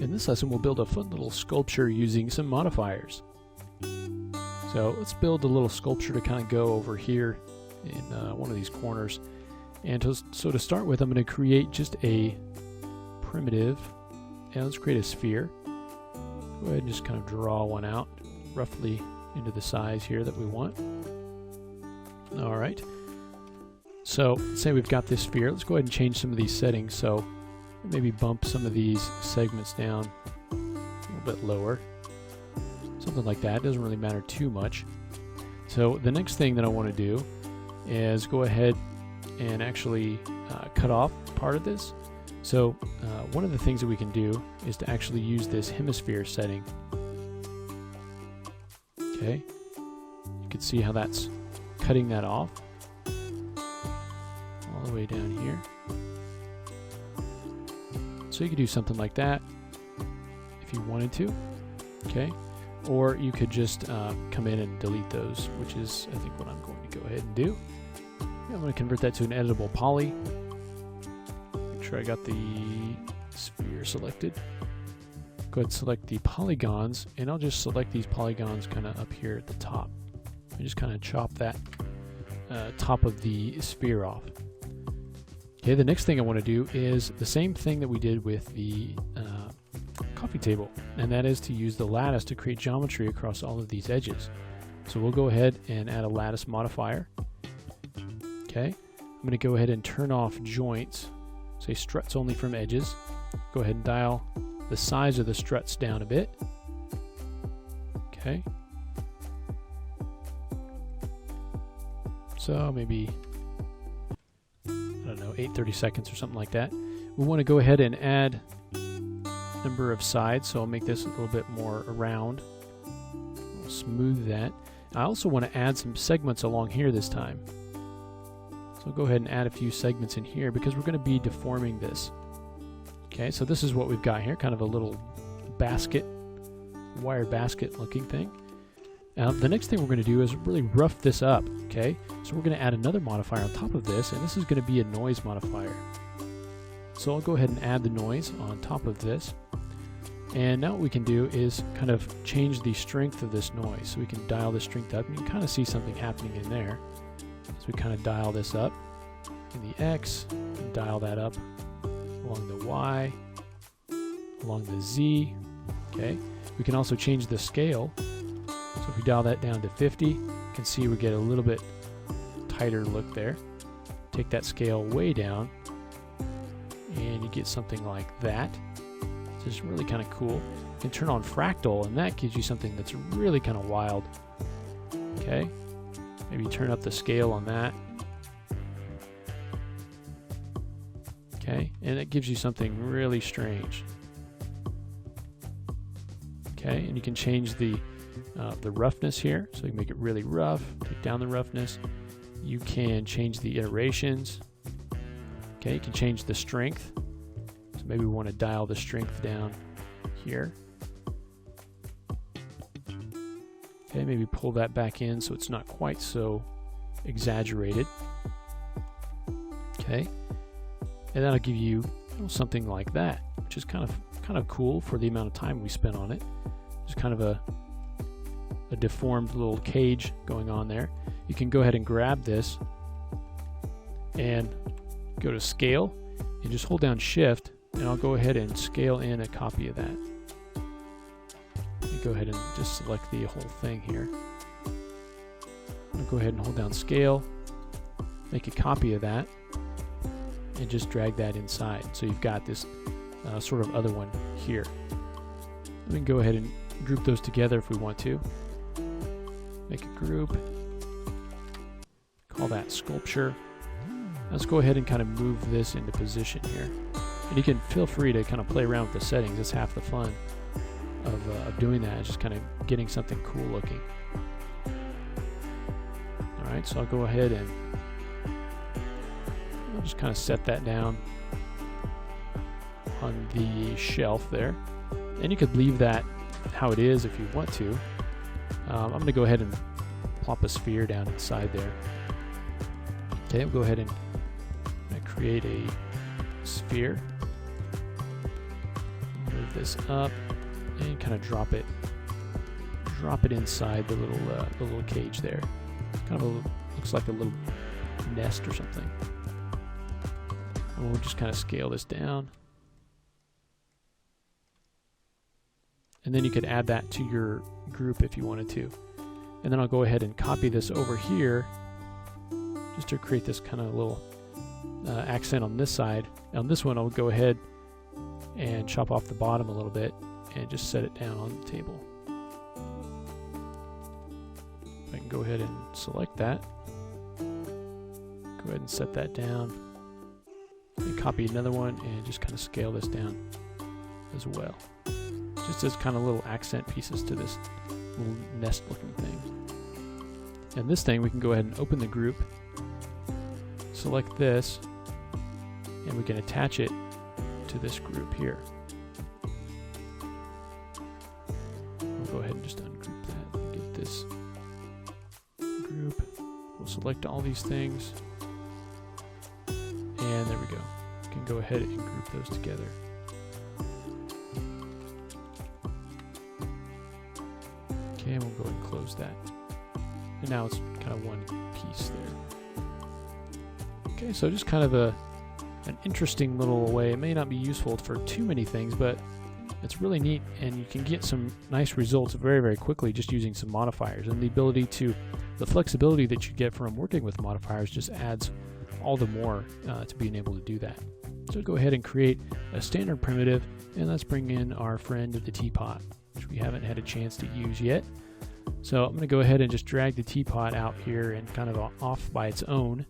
In this lesson, we'll build a fun little sculpture using some modifiers. So let's build a little sculpture to kind of go over here in one of these corners. And so to start with, I'm going to create just a primitive, and let's create a sphere. Go ahead and just kind of draw one out roughly into the size here that we want. All right. So let's say we've got this sphere. Let's go ahead and change some of these settings. So maybe bump some of these segments down a little bit lower. Something like that. It doesn't really matter too much. So the next thing that I want to do is go ahead and actually cut off part of this. So one of the things that we can do is to actually use this hemisphere setting. Okay, you can see how that's cutting that off all the way down here. So you could do something like that if you wanted to, okay? Or you could just come in and delete those, which is, I think, what I'm going to go ahead and do. I'm going to convert that to an editable poly. Make sure I got the sphere selected. Go ahead and select the polygons, and I'll just select these polygons kind of up here at the top. I just kind of chop that top of the sphere off. Okay, the next thing I want to do is the same thing that we did with the coffee table, and that is to use the lattice to create geometry across all of these edges. So we'll go ahead and add a lattice modifier. Okay, I'm going to go ahead and turn off joints, say struts only from edges. Go ahead and dial the size of the struts down a bit. Okay, so maybe, I don't know, 8/32 or something like that. We want to go ahead and add number of sides, so I'll make this a little bit more round. We'll smooth that. I also want to add some segments along here this time. So I'll go ahead and add a few segments in here because we're going to be deforming this. Okay, so this is what we've got here, kind of a little basket, wire basket looking thing. The next thing we're going to do is really rough this up, okay? So we're going to add another modifier on top of this, and this is going to be a noise modifier. So I'll go ahead and add the noise on top of this. And now what we can do is kind of change the strength of this noise. So we can dial the strength up, and you can kind of see something happening in there. So we kind of dial this up in the X, and dial that up along the Y, along the Z, okay? We can also change the scale. So if we dial that down to 50, you can see we get a little bit tighter look there. Take that scale way down, and you get something like that. So it's really kind of cool. You can turn on fractal, and that gives you something that's really kind of wild. Okay, maybe turn up the scale on that. Okay, and it gives you something really strange. Okay, and you can change the roughness here, so you can make it really rough. Take down the roughness. You can change the iterations. Okay, you can change the strength. So maybe we want to dial the strength down here. Okay, maybe pull that back in so it's not quite so exaggerated. Okay, and that'll give you something like that, which is kind of cool for the amount of time we spent on it. Just kind of a deformed little cage going on there. You can go ahead and grab this and go to scale and just hold down shift, and I'll go ahead and scale in a copy of that. You go ahead and just select the whole thing here. I'll go ahead and hold down scale, make a copy of that, and just drag that inside. So you've got this sort of other one here. We can go ahead and group those together if we want to. Make a group, call that sculpture. Let's go ahead and kind of move this into position here. And you can feel free to kind of play around with the settings. That's half the fun of doing that, is just kind of getting something cool looking. Alright, so I'll go ahead and I'll just kind of set that down on the shelf there. And you could leave that how it is if you want to. I'm going to go ahead and plop a sphere down inside there. Okay, we'll go ahead and create a sphere. Move this up and kind of drop it inside the little cage there. Kind of looks like a little nest or something. And we'll just kind of scale this down. And then you could add that to your group if you wanted to. And then I'll go ahead and copy this over here just to create this kind of little accent on this side. On this one, I'll go ahead and chop off the bottom a little bit and just set it down on the table. I can go ahead and select that. Go ahead and set that down. And copy another one and just kind of scale this down as well. Just as kind of little accent pieces to this little nest looking thing. And this thing, we can go ahead and open the group, select this, and we can attach it to this group here. We'll go ahead and just ungroup that and get this group. We'll select all these things, and there we go. We can go ahead and group those together. Okay, and we'll go ahead and close that. And now it's kind of one piece there. Okay, so just kind of an interesting little way. It may not be useful for too many things, but it's really neat, and you can get some nice results very, very quickly just using some modifiers. And the flexibility that you get from working with modifiers just adds all the more to being able to do that. So go ahead and create a standard primitive, and let's bring in our friend the teapot, which we haven't had a chance to use yet. So I'm going to go ahead and just drag the teapot out here and kind of off by its own.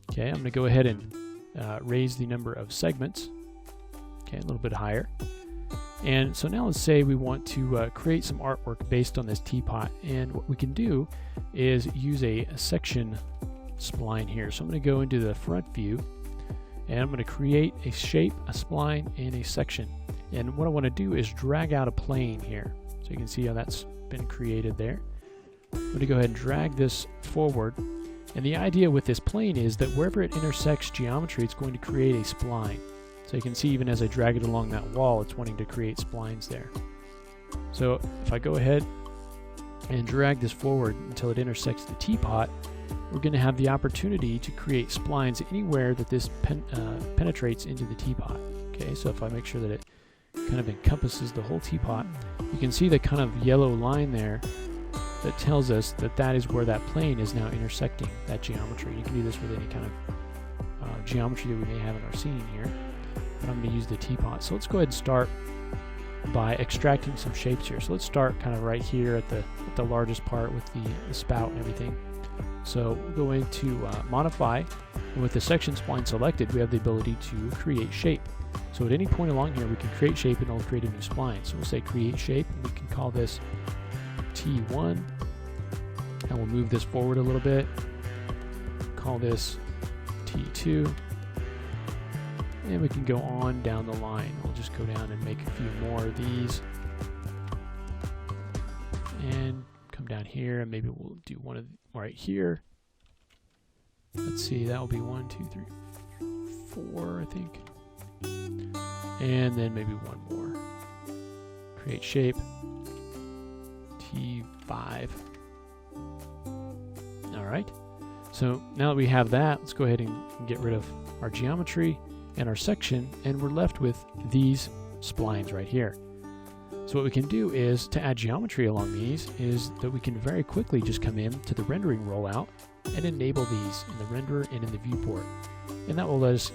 Okay, I'm going to go ahead and raise the number of segments, okay, a little bit higher. And so now let's say we want to create some artwork based on this teapot, and what we can do is use a section spline here. So I'm going to go into the front view, and I'm going to create a shape, a spline, and a section. And what I want to do is drag out a plane here. So you can see how that's been created there. I'm going to go ahead and drag this forward. And the idea with this plane is that wherever it intersects geometry, it's going to create a spline. So you can see even as I drag it along that wall, it's wanting to create splines there. So if I go ahead and drag this forward until it intersects the teapot, we're going to have the opportunity to create splines anywhere that this penetrates into the teapot. Okay, so if I make sure that it kind of encompasses the whole teapot, you can see the kind of yellow line there that tells us that that is where that plane is now intersecting that geometry. You can do this with any kind of geometry that we may have in our scene here. But I'm going to use the teapot. So let's go ahead and start by extracting some shapes here. So let's start kind of right here at the largest part with the spout and everything. So we'll go into modify, and with the section spline selected, we have the ability to create shape. So at any point along here, we can create shape and it'll create a new spline. So we'll say create shape, and we can call this T1, and we'll move this forward a little bit. Call this T2, and we can go on down the line. We'll just go down and make a few more of these, and come down here, and maybe we'll do one of right here. Let's see, that will be 1, 2, 3, 4, I think, and then maybe one more. Create shape, T5. All right. So now that we have that, let's go ahead and get rid of our geometry and our section, and we're left with these splines right here. So what we can do is, to add geometry along these, is that we can very quickly just come in to the rendering rollout and enable these in the renderer and in the viewport. And that will let us,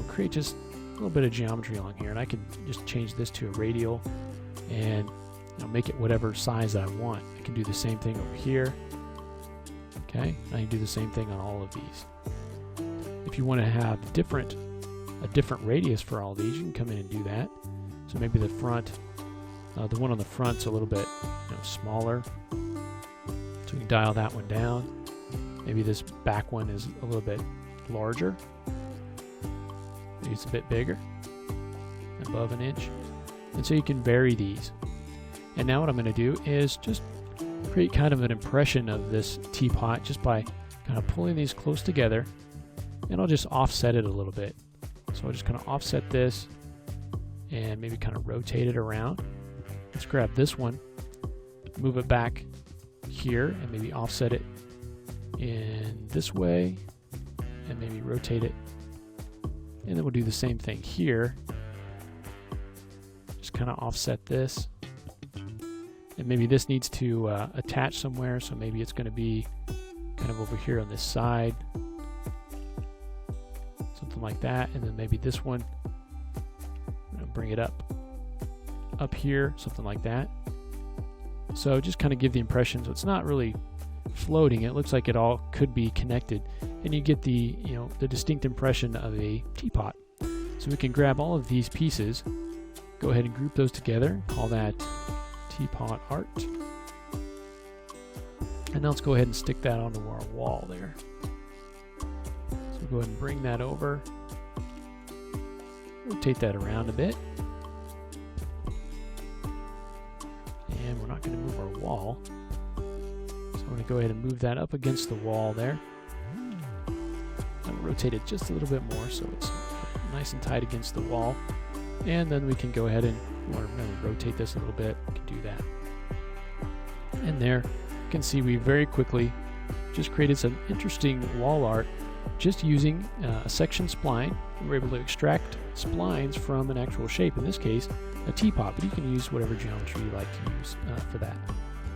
create just a little bit of geometry along here. And I can just change this to a radial and make it whatever size that I want. I can do the same thing over here. Okay, I can do the same thing on all of these. If you want to have a different radius for all these, you can come in and do that. So maybe the front, the one on the front's a little bit smaller, so we can dial that one down. Maybe this back one is a little bit larger. Maybe it's a bit bigger, above an inch. And so you can vary these. And now what I'm going to do is just create kind of an impression of this teapot just by kind of pulling these close together, and I'll just offset it a little bit. So I'll just kind of offset this and maybe kind of rotate it around. Let's grab this one, move it back here, and maybe offset it in this way, and maybe rotate it. And then we'll do the same thing here. Just kind of offset this. And maybe this needs to attach somewhere, so maybe it's going to be kind of over here on this side. Something like that. And then maybe this one, I'm going to bring it up here, something like that. So just kind of give the impression, so it's not really floating. It looks like it all could be connected, and you get the, you know, the distinct impression of a teapot. So we can grab all of these pieces, go ahead and group those together, call that teapot art. And now let's go ahead and stick that onto our wall there. So go ahead and bring that over, rotate that around a bit. And we're not going to move our wall. So I'm going to go ahead and move that up against the wall there. And rotate it just a little bit more so it's nice and tight against the wall. And then we can go ahead and, if you want to rotate this a little bit, we can do that. And there, you can see we very quickly just created some interesting wall art just using a section spline. We were able to extract splines from an actual shape, in this case a teapot, but you can use whatever geometry you like to use for that.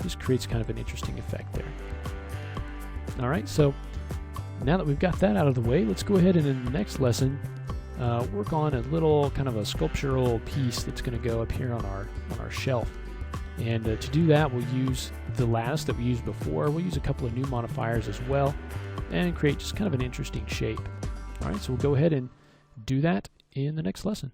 Just creates kind of an interesting effect there. Alright, so now that we've got that out of the way, let's go ahead and in the next lesson work on a little kind of a sculptural piece that's going to go up here on our shelf. And to do that, we'll use the lattice that we used before. We'll use a couple of new modifiers as well and create just kind of an interesting shape. Alright, so we'll go ahead and do that in the next lesson.